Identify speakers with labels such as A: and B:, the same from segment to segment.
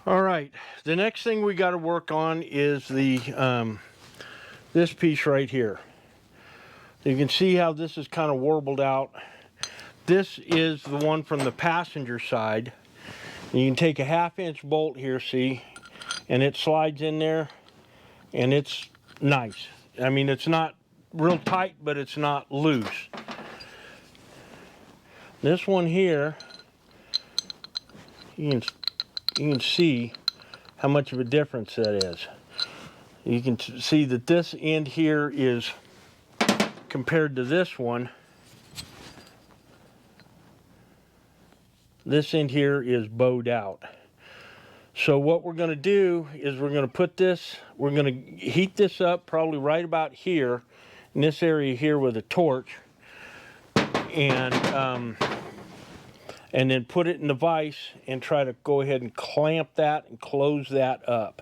A: All right, the next thing we got to work on is the this piece right here. You can see how this is kind of warbled out. This is the one from the passenger side. You can take a 1/2 inch bolt here, see, and it slides in there, and it's nice. I mean, it's not real tight, but it's not loose. This one here, you can see how much of a difference that is. You can see that this end here is, compared to this one, this end here is bowed out. So what we're going to do is we're going to put this, we're going to heat this up probably right about here, in this area here with a torch, and then put it in the vise and try to go ahead and clamp that and close that up.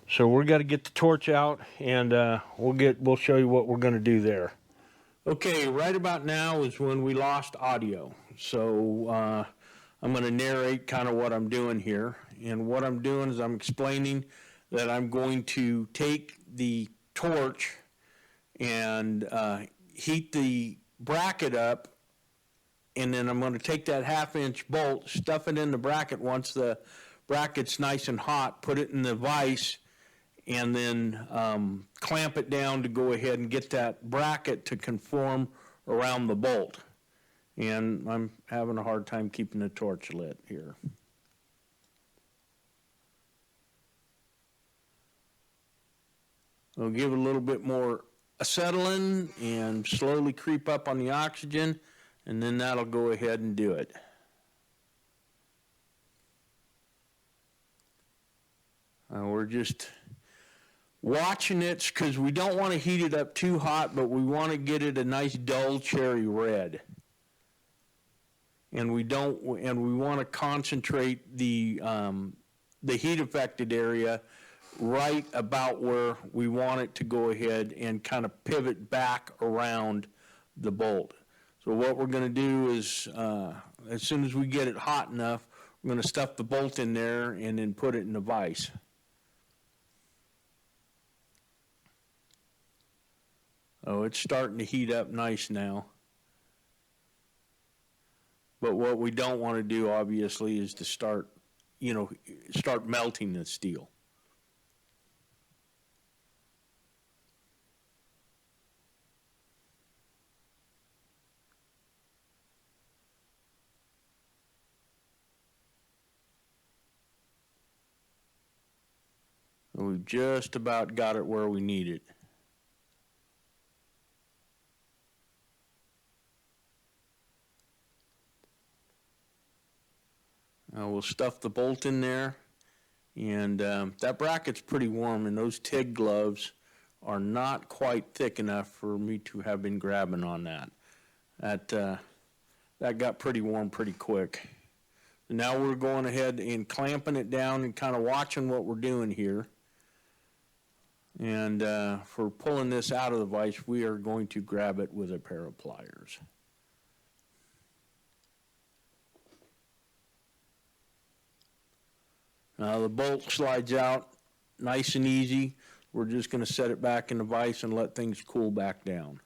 A: So we're going to get the torch out, and we'll show you what we're going to do there. Okay, right about now is when we lost audio. So I'm going to narrate kind of what I'm doing here. And what I'm doing is I'm explaining that I'm going to take the torch and heat the bracket up, and then I'm going to take that 1/2 inch bolt, stuff it in the bracket once the bracket's nice and hot, put it in the vise, and then clamp it down to go ahead and get that bracket to conform around the bolt. And I'm having a hard time keeping the torch lit here. I'll give it a little bit more acetylene and slowly creep up on the oxygen, and then that'll go ahead and do it. We're just watching it because we don't want to heat it up too hot, but we want to get it a nice dull cherry red. And we want to concentrate the heat affected area right about where we want it to go ahead and kind of pivot back around the bolt. So what we're going to do is, as soon as we get it hot enough, we're going to stuff the bolt in there and then put it in the vise. Oh, it's starting to heat up nice now. But what we don't want to do, obviously, is to start melting the steel. We've just about got it where we need it. We'll stuff the bolt in there, and that bracket's pretty warm, and those TIG gloves are not quite thick enough for me to have been grabbing on that. That got pretty warm pretty quick. And now we're going ahead and clamping it down and kind of watching what we're doing here. And for pulling this out of the vise, we are going to grab it with a pair of pliers. The bolt slides out nice and easy. We're just going to set it back in the vise and let things cool back down.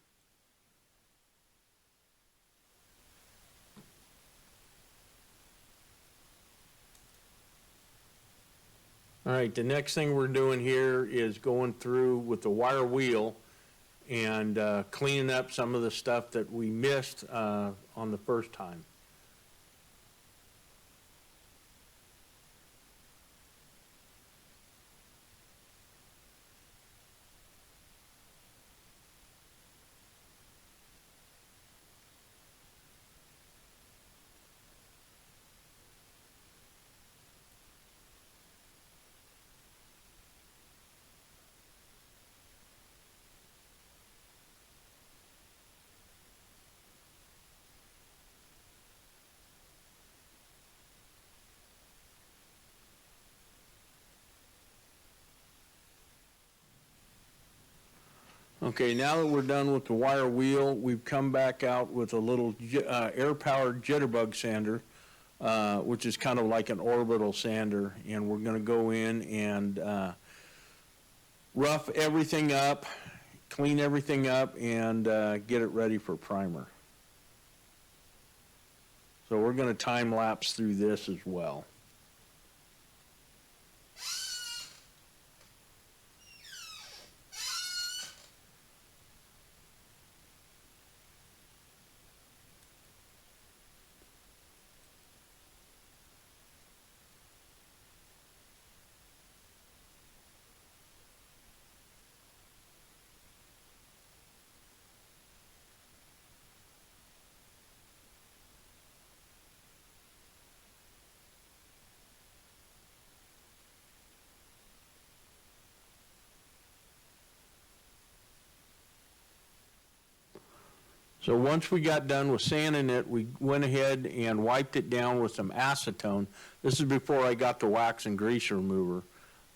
A: All right, the next thing we're doing here is going through with the wire wheel and cleaning up some of the stuff that we missed on the first time. Okay, now that we're done with the wire wheel, we've come back out with a little air-powered jitterbug sander. which is kind of like an orbital sander, and we're going to go in and rough everything up, clean everything up, and get it ready for primer. So we're going to time lapse through this as well. So once we got done with sanding it, we went ahead and wiped it down with some acetone. This is before I got the wax and grease remover.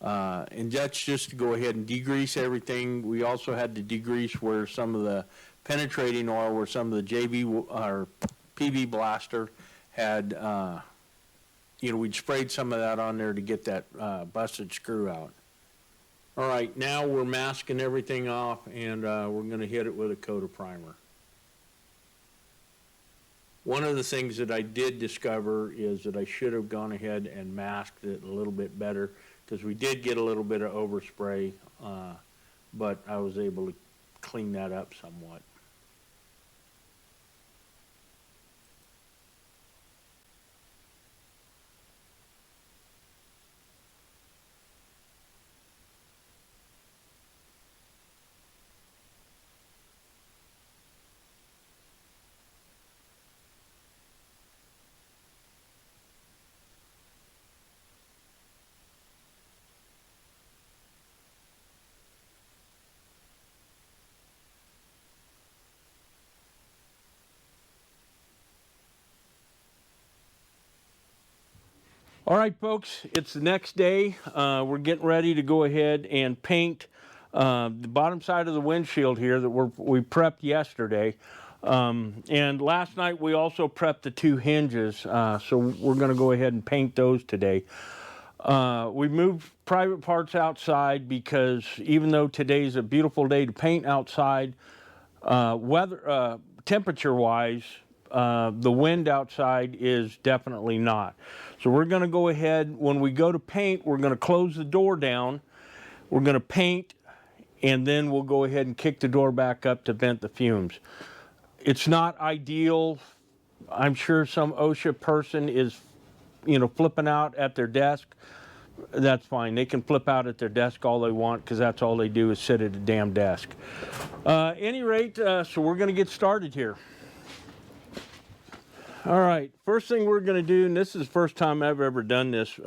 A: And that's just to go ahead and degrease everything. We also had to degrease where some of the penetrating oil, where some of the JB or PB blaster had, we'd sprayed some of that on there to get that busted screw out. All right, now we're masking everything off, and we're going to hit it with a coat of primer. One of the things that I did discover is that I should have gone ahead and masked it a little bit better, because we did get a little bit of overspray, but I was able to clean that up somewhat. All right, folks, it's the next day. We're getting ready to go ahead and paint the bottom side of the windshield here that we prepped yesterday. And last night we also prepped the two hinges, so we're going to go ahead and paint those today. We moved private parts outside because even though today's a beautiful day to paint outside, temperature-wise, the wind outside is definitely not. So we're going to go ahead, when we go to paint, we're going to close the door down, we're going to paint, and then we'll go ahead and kick the door back up to vent the fumes. It's not ideal. I'm sure some OSHA person is, flipping out at their desk. That's fine. They can flip out at their desk all they want, because that's all they do is sit at a damn desk. Any rate, so we're going to get started here. All right, first thing we're going to do, and this is the first time I've ever done this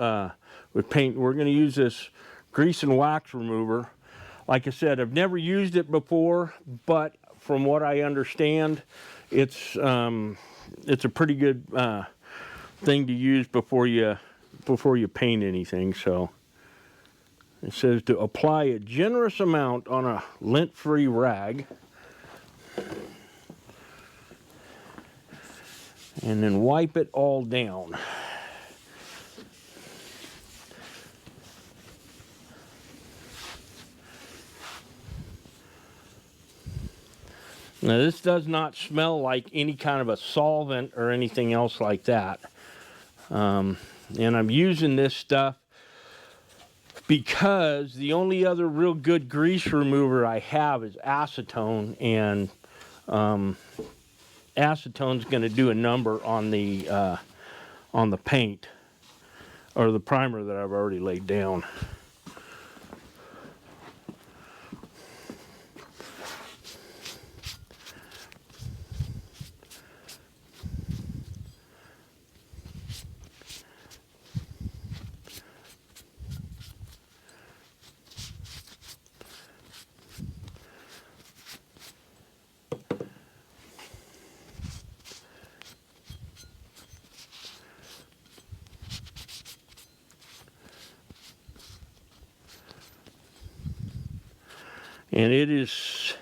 A: with paint, we're going to use this grease and wax remover. Like I said, I've never used it before, but from what I understand, it's a pretty good thing to use before you paint anything. So it says to apply a generous amount on a lint-free rag, and then wipe it all down. Now this does not smell like any kind of a solvent or anything else like that. And I'm using this stuff because the only other real good grease remover I have is acetone, and acetone's going to do a number on the paint or the primer that I've already laid down. And it is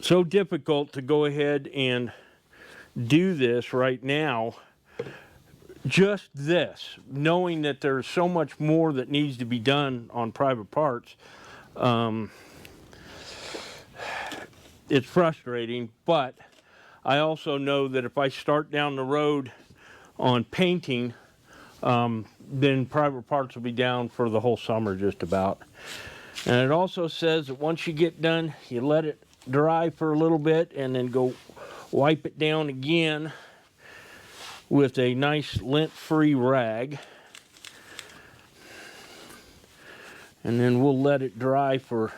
A: so difficult to go ahead and do this right now just this, knowing that there's so much more that needs to be done on private parts, it's frustrating, but I also know that if I start down the road on painting, then private parts will be down for the whole summer just about. And it also says that once you get done, you let it dry for a little bit and then go wipe it down again with a nice lint-free rag. And then we'll let it dry for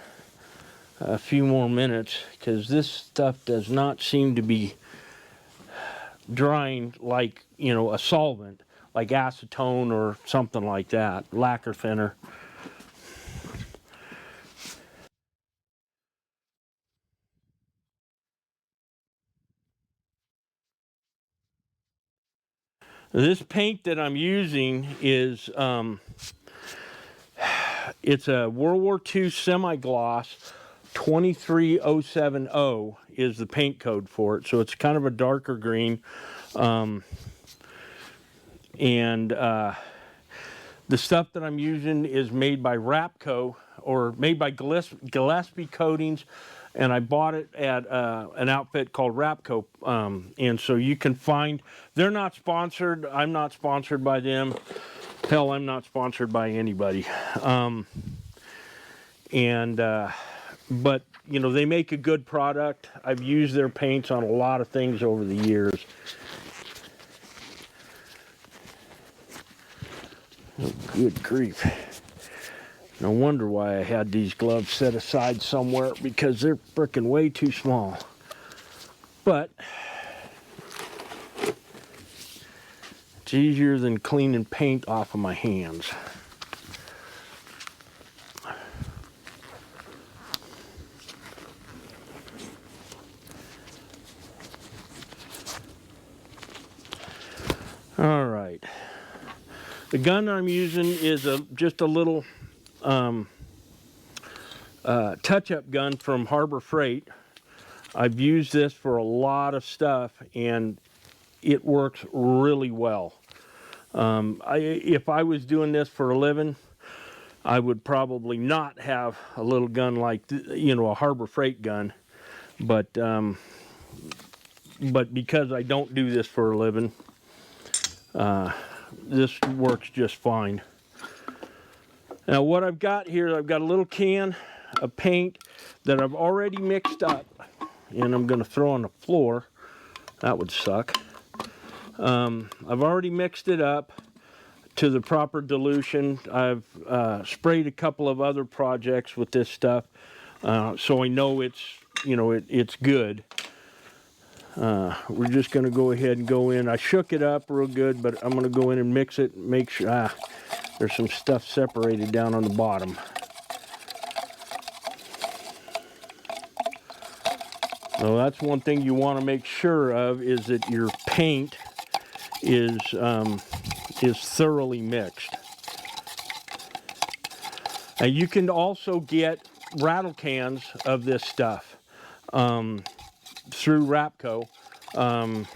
A: a few more minutes, because this stuff does not seem to be drying like, you know, a solvent, like acetone or something like that, lacquer thinner. This paint that I'm using is, it's a World War II semi-gloss. 23070 is the paint code for it, so it's kind of a darker green. The stuff that I'm using is made by Rapco, or made by Gillespie Coatings, and I bought it at an outfit called Rapco. And so you can find, they're not sponsored, I'm not sponsored by them, hell, I'm not sponsored by anybody. But you know, they make a good product. I've used their paints on a lot of things over the years. Oh, good grief. No wonder why I had these gloves set aside somewhere, because they're frickin' way too small. But it's easier than cleaning paint off of my hands. All right. The gun I'm using is just a little touch-up gun from Harbor Freight. I've used this for a lot of stuff, and it works really well. If I was doing this for a living, I would probably not have a little gun like, you know, a Harbor Freight gun. But because I don't do this for a living, this works just fine. Now what I've got here, I've got a little can of paint that I've already mixed up, and I'm going to throw on the floor. That would suck. I've already mixed it up to the proper dilution. I've sprayed a couple of other projects with this stuff, so I know it's, you know, it's good. We're just going to go ahead and go in. I shook it up real good, but I'm going to go in and mix it and make sure there's some stuff separated down on the bottom. So that's one thing you want to make sure of, is that your paint is thoroughly mixed. And you can also get rattle cans of this stuff through Rapco. And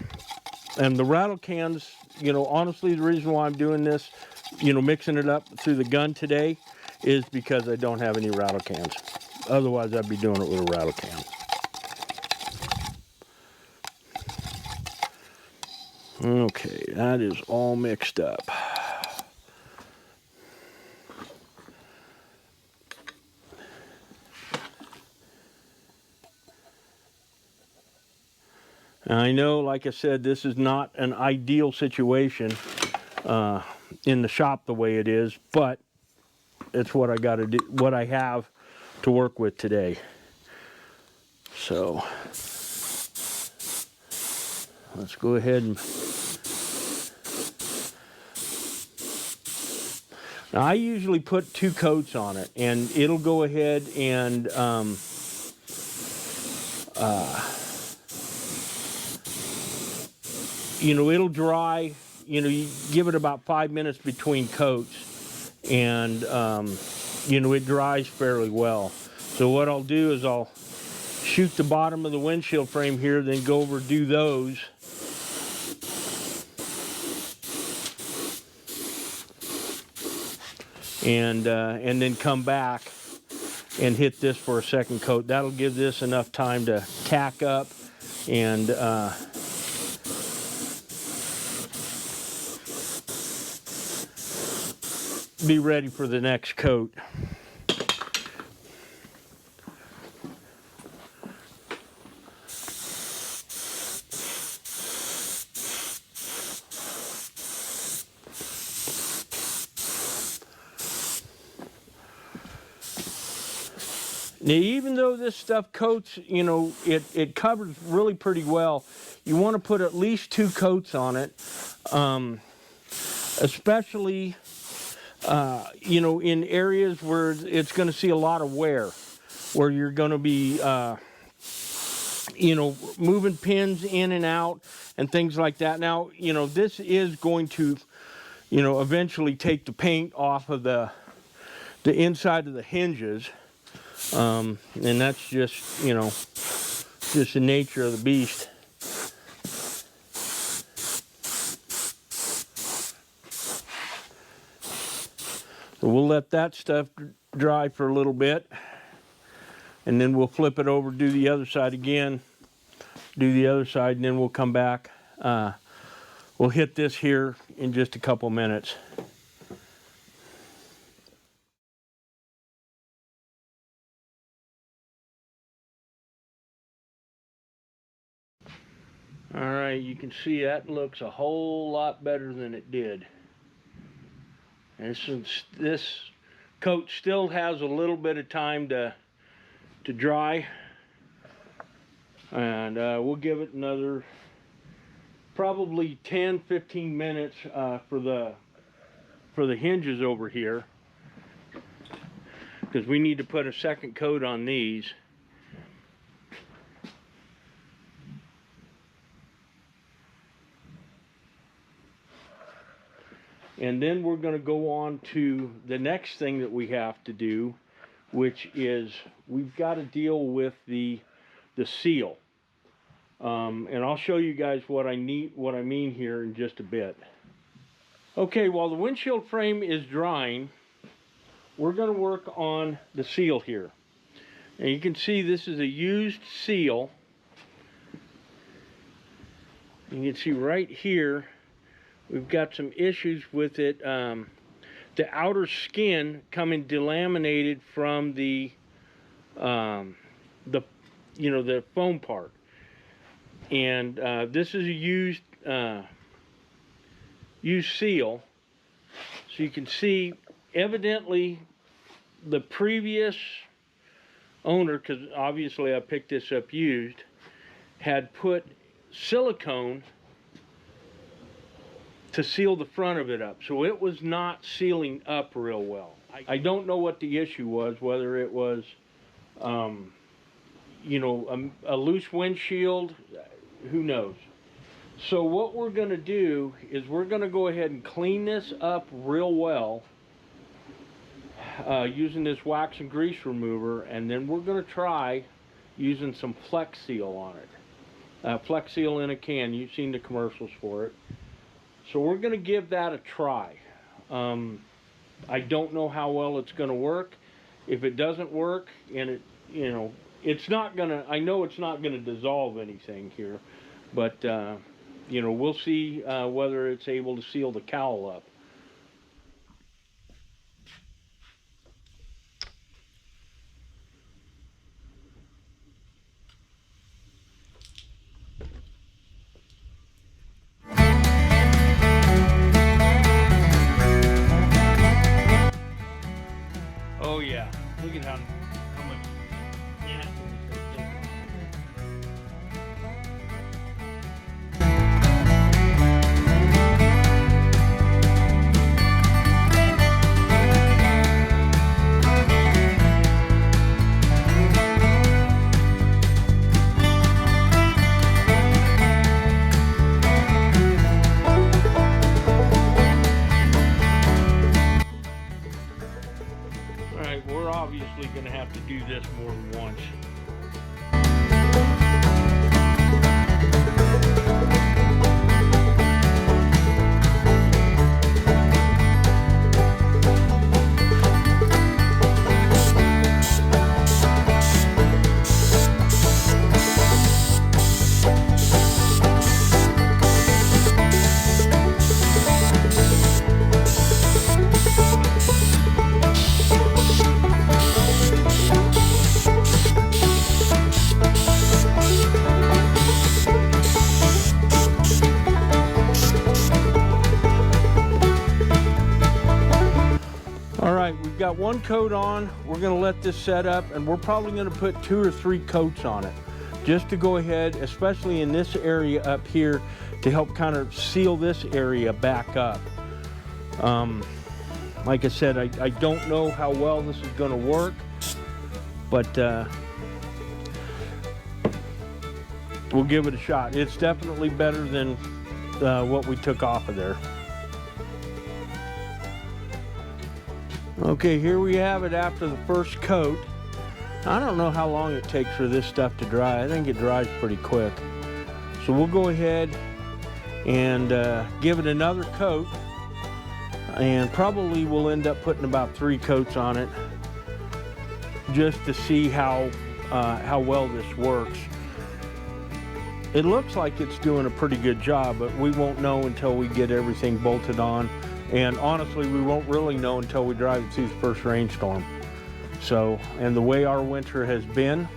A: the rattle cans, you know, honestly, the reason why I'm doing this, you know, mixing it up through the gun today, is because I don't have any rattle cans. Otherwise, I'd be doing it with a rattle can. Okay, that is all mixed up. And I know, like I said, this is not an ideal situation in the shop the way it is, but it's what I got to do, what I have to work with today. So let's go ahead and... Now, I usually put 2 coats on it, and it'll go ahead and you know, it'll dry. You know, you give it about 5 minutes between coats, and you know, it dries fairly well. So what I'll do is I'll shoot the bottom of the windshield frame here, then go over do those. and then come back and hit this for a second coat. That'll give this enough time to tack up and be ready for the next coat. Now, even though this stuff coats, you know, it covers really pretty well, you want to put at least 2 coats on it, especially, you know, in areas where it's going to see a lot of wear, where you're going to be, you know, moving pins in and out and things like that. Now, you know, this is going to, you know, eventually take the paint off of the inside of the hinges. And that's just, you know, just the nature of the beast. So we'll let that stuff dry for a little bit, and then we'll flip it over, do the other side again, do the other side, and then we'll come back. We'll hit this here in just a couple minutes. All right, you can see that looks a whole lot better than it did. And since this coat still has a little bit of time to dry, and we'll give it another probably 10-15 minutes for the hinges over here, because we need to put a second coat on these. And then we're going to go on to the next thing that we have to do, which is we've got to deal with the seal. And I'll show you guys what I mean here in just a bit. Okay, while the windshield frame is drying, we're going to work on the seal here. And you can see this is a used seal. You can see right here we've got some issues with it. The outer skin coming delaminated from the you know, the foam part. And this is a used seal. So you can see evidently the previous owner, because obviously I picked this up used, had put silicone to seal the front of it up, so it was not sealing up real well. I don't know what the issue was, whether it was you know, a loose windshield, who knows. So what we're going to do is we're going to go ahead and clean this up real well using this wax and grease remover, and then we're going to try using some Flex Seal on it. Flex Seal in a can, you've seen the commercials for it. So we're going to give that a try. I don't know how well it's going to work. If it doesn't work, and it, you know, it's not going to, I know it's not going to dissolve anything here, but you know, we'll see whether it's able to seal the cowl up. Oh yeah, look at how much nasty this is. Alright, we're obviously going to have to do this more than once. right, we've got one coat on. We're gonna let this set up, and we're probably gonna put 2 or 3 coats on it, just to go ahead, especially in this area up here, to help kind of seal this area back up. Like I said, I don't know how well this is gonna work, but we'll give it a shot. It's definitely better than what we took off of there. Okay, here we have it after the first coat. I don't know how long it takes for this stuff to dry. I think it dries pretty quick. So we'll go ahead and give it another coat, and probably we'll end up putting about 3 coats on it just to see how well this works. It looks like it's doing a pretty good job, but we won't know until we get everything bolted on. And honestly, we won't really know until we drive it through the first rainstorm. So, and the way our winter has been,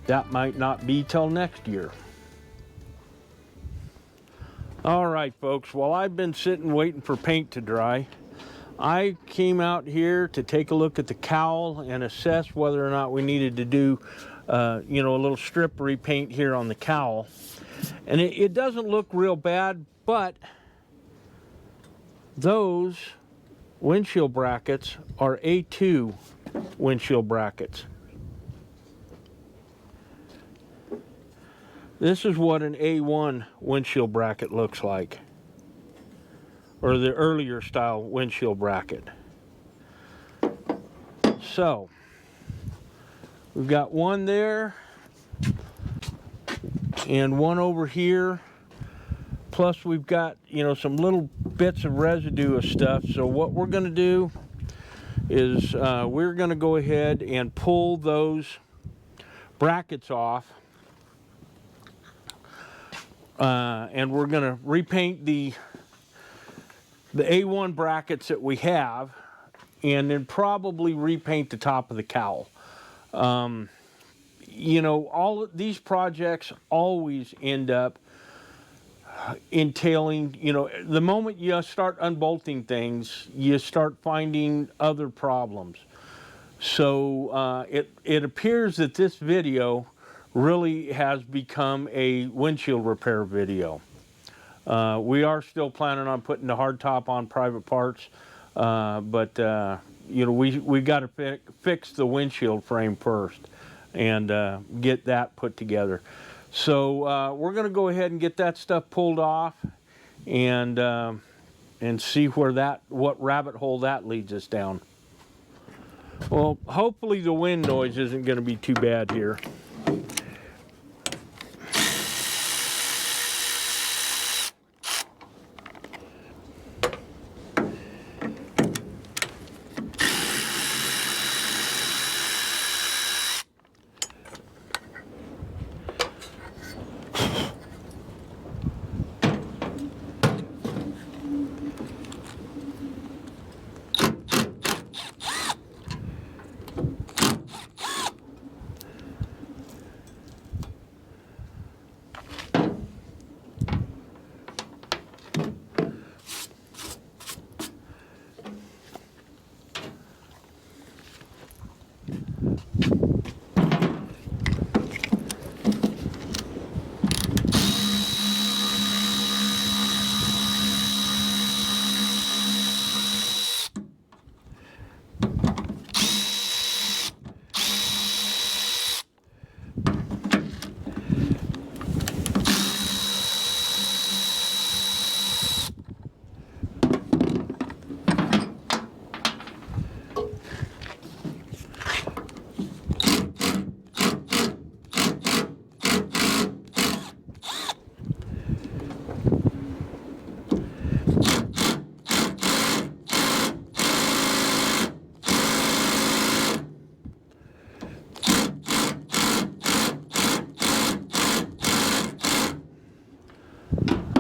A: that might not be till next year. All right, folks, while I've been sitting waiting for paint to dry, I came out here to take a look at the cowl and assess whether or not we needed to do you know, a little strip repaint here on the cowl. And it doesn't look real bad, but those windshield brackets are A2 windshield brackets. This is what an A1 windshield bracket looks like, or the earlier style windshield bracket. So we've got one there and one over here. Plus we've got, you know, some little bits of residue of stuff. So what we're going to do is we're going to go ahead and pull those brackets off. And we're going to repaint the A1 brackets that we have, and then probably repaint the top of the cowl. You know, all of these projects always end up entailing, you know, the moment you start unbolting things, you start finding other problems. So it appears that this video really has become a windshield repair video. We are still planning on putting the hard top on private parts, but you know, we got to fix the windshield frame first and get that put together. So we're going to go ahead and get that stuff pulled off and see what rabbit hole that leads us down. Well, hopefully the wind noise isn't going to be too bad here.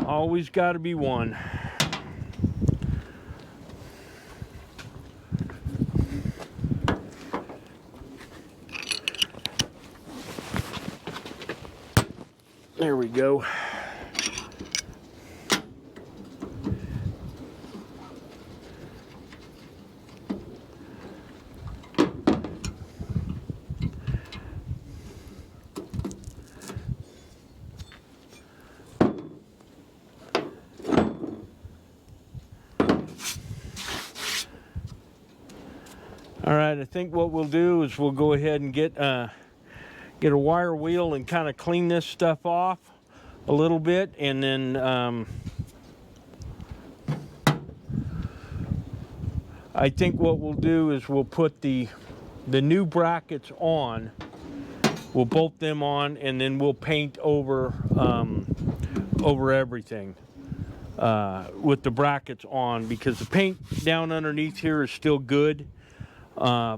A: Always got to be one. There we go. All right, I think what we'll do is we'll go ahead and get a wire wheel and kind of clean this stuff off a little bit, and then I think what we'll do is we'll put the new brackets on. We'll bolt them on, and then we'll paint over over everything with the brackets on, because the paint down underneath here is still good.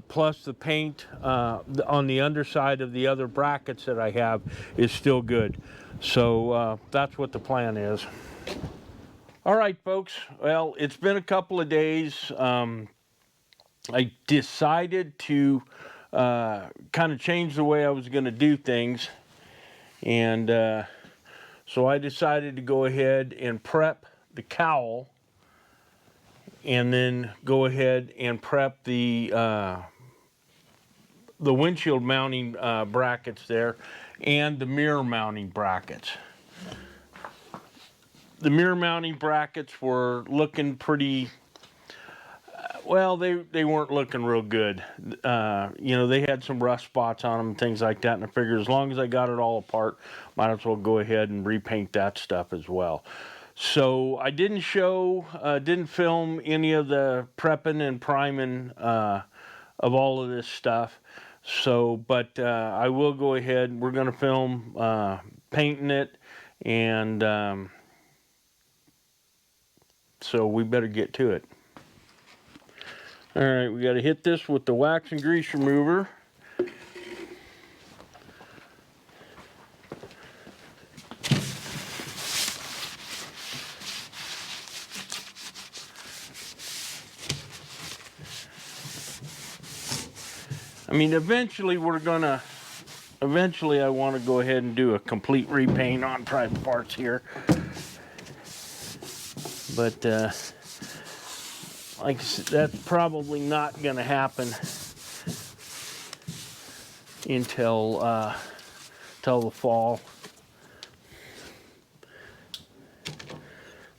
A: Plus the paint on the underside of the other brackets that I have is still good. So that's what the plan is. All right, folks. Well, it's been a couple of days. I decided to kind of change the way I was going to do things. And so I decided to go ahead and prep the cowl, and then go ahead and prep the windshield mounting brackets there, and the mirror mounting brackets. The mirror mounting brackets were looking pretty, well, they weren't looking real good. You know, they had some rust spots on them and things like that, and I figured as long as I got it all apart, might as well go ahead and repaint that stuff as well. So I didn't film any of the prepping and priming of all of this stuff. So, but I will go ahead. We're going to film painting it, and so we better get to it. All right, we got to hit this with the wax and grease remover. I mean, eventually I want to go ahead and do a complete repaint on private parts here. But, like I said, that's probably not going to happen until the fall.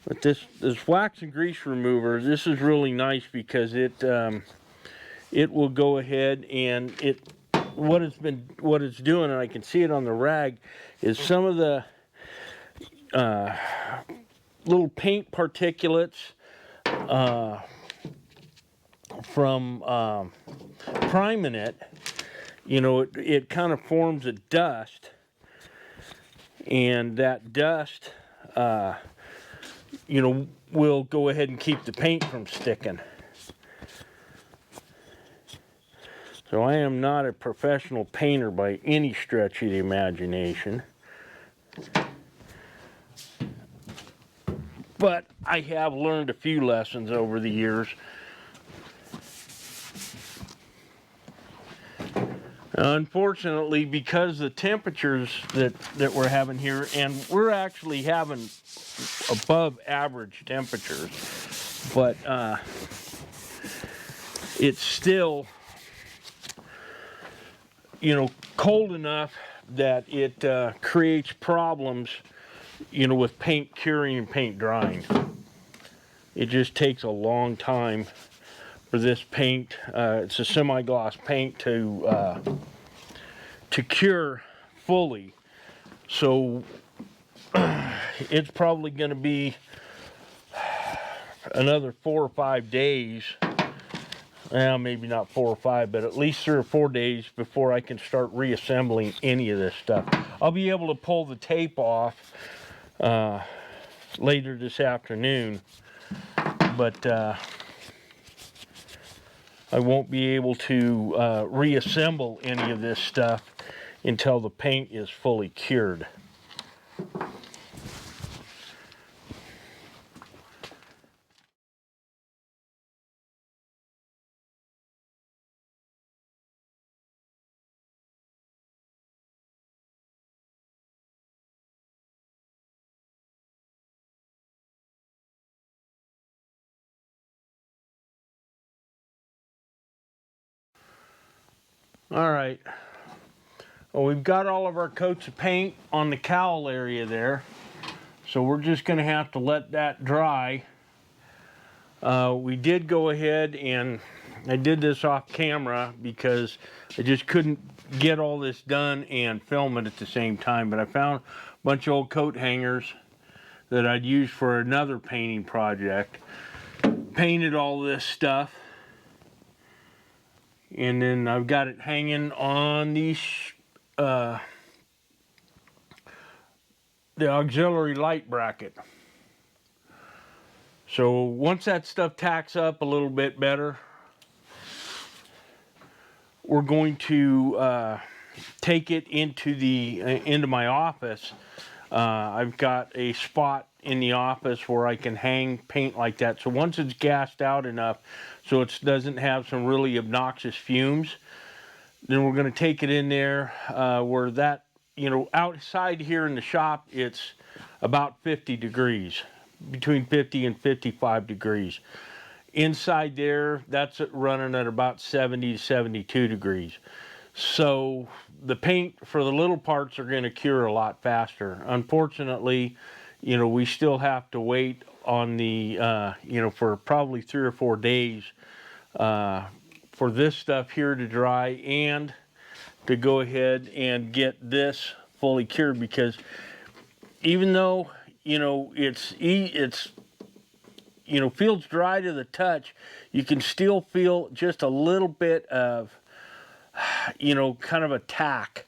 A: But this wax and grease remover, this is really nice because it will go ahead and what it's doing, and I can see it on the rag, is some of the little paint particulates from priming it. You know, it kind of forms a dust, and that dust you know, will go ahead and keep the paint from sticking. So I am not a professional painter by any stretch of the imagination. But I have learned a few lessons over the years. Unfortunately, because the temperatures that we're having here, and we're actually having above average temperatures, but it's still, you know, cold enough that it creates problems, you know, with paint curing and paint drying. It just takes a long time for this paint, it's a semi-gloss paint, to cure fully. So it's probably going to be another 4 or 5 days. Well, maybe not 4 or 5, but at least 3 or 4 days before I can start reassembling any of this stuff. I'll be able to pull the tape off later this afternoon, but I won't be able to reassemble any of this stuff until the paint is fully cured. All right, well, we've got all of our coats of paint on the cowl area there, so we're just going to have to let that dry We did go ahead and I did this off camera because I just couldn't get all this done and film it at the same time. But I found a bunch of old coat hangers that I'd used for another painting project. Painted all this stuff. And then I've got it hanging on these the auxiliary light bracket. So once that stuff tacks up a little bit better, we're going to take it into my office. I've got a spot in the office where I can hang paint like that. So once it's gassed out enough so it doesn't have some really obnoxious fumes, then we're going to take it in there where that, you know, outside here in the shop, it's about 50 degrees, between 50 and 55 degrees. Inside there, that's running at about 70 to 72 degrees. So the paint for the little parts are going to cure a lot faster. Unfortunately, you know, we still have to wait on the, you know, for probably 3 or 4 days for this stuff here to dry and to go ahead and get this fully cured, because even though, you know, it's you know, feels dry to the touch, you can still feel just a little bit of, you know, kind of a tack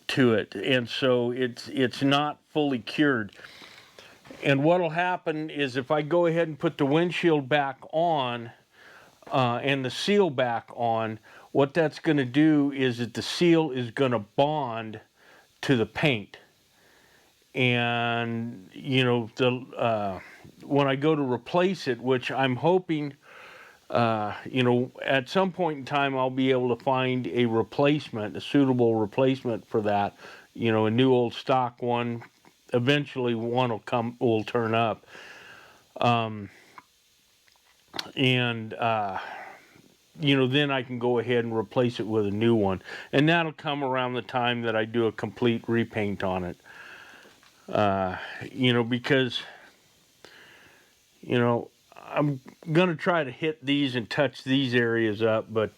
A: to it, and so it's not fully cured. And what'll happen is if I go ahead and put the windshield back on and the seal back on, what that's going to do is that the seal is going to bond to the paint. And you know, the when I go to replace it, which I'm hoping, you know, at some point in time I'll be able to find a replacement, a suitable replacement for that, you know, a new old stock one. Eventually one will turn up, and you know, then I can go ahead and replace it with a new one, and that'll come around the time that I do a complete repaint on it. You know, because, you know, I'm gonna try to hit these and touch these areas up, but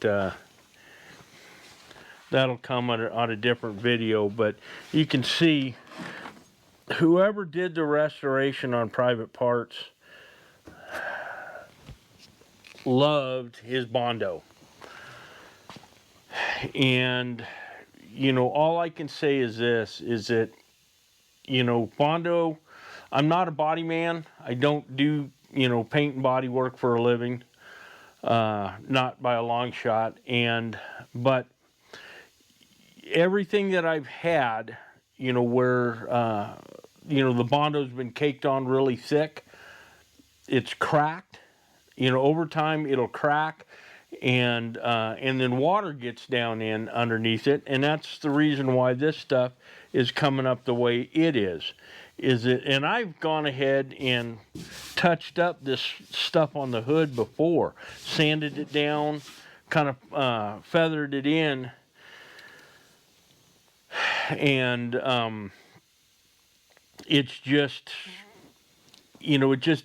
A: that'll come on a different video. But you can see whoever did the restoration on Private Parts loved his Bondo. And, you know, all I can say is this, is that, you know, Bondo, I'm not a body man. I don't do, you know, paint and body work for a living. Not by a long shot. But everything that I've had, you know, where, you know, the Bondo's been caked on really thick, it's cracked. You know, over time it'll crack, and then water gets down in underneath it, and that's the reason why this stuff is coming up the way it is. And I've gone ahead and touched up this stuff on the hood before, sanded it down, kind of feathered it in, and it's just, you know, it just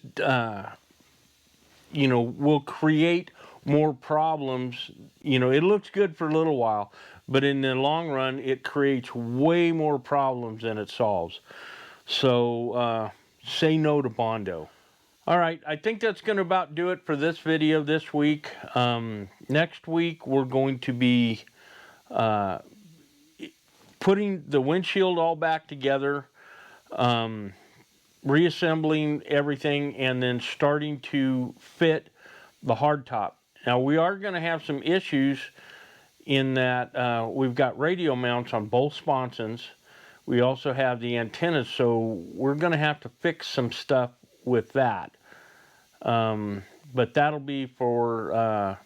A: you know, will create more problems. You know, it looks good for a little while, but in the long run, it creates way more problems than it solves. So, say no to Bondo. All right, I think that's going to about do it for this video this week. Next week, we're going to be putting the windshield all back together, reassembling everything, and then starting to fit the hardtop. Now, we are going to have some issues in that we've got radio mounts on both sponsons. We also have the antennas, so we're going to have to fix some stuff with that. But that'll be for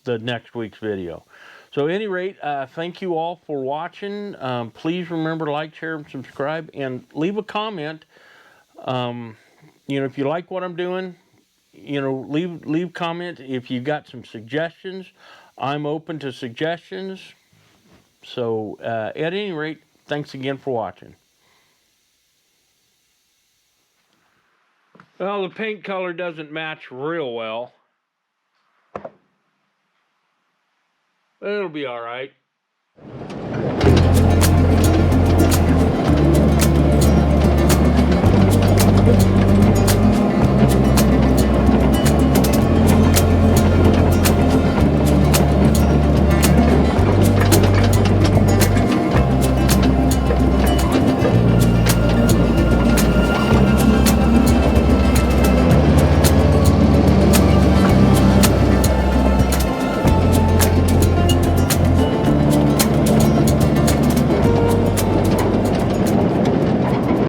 A: the next week's video. So at any rate, thank you all for watching. Please remember to like, share, and subscribe, and leave a comment. You know, if you like what I'm doing, you know, leave comment. If you've got some suggestions, I'm open to suggestions. So at any rate, thanks again for watching. Well, the paint color doesn't match real well. It'll be all right.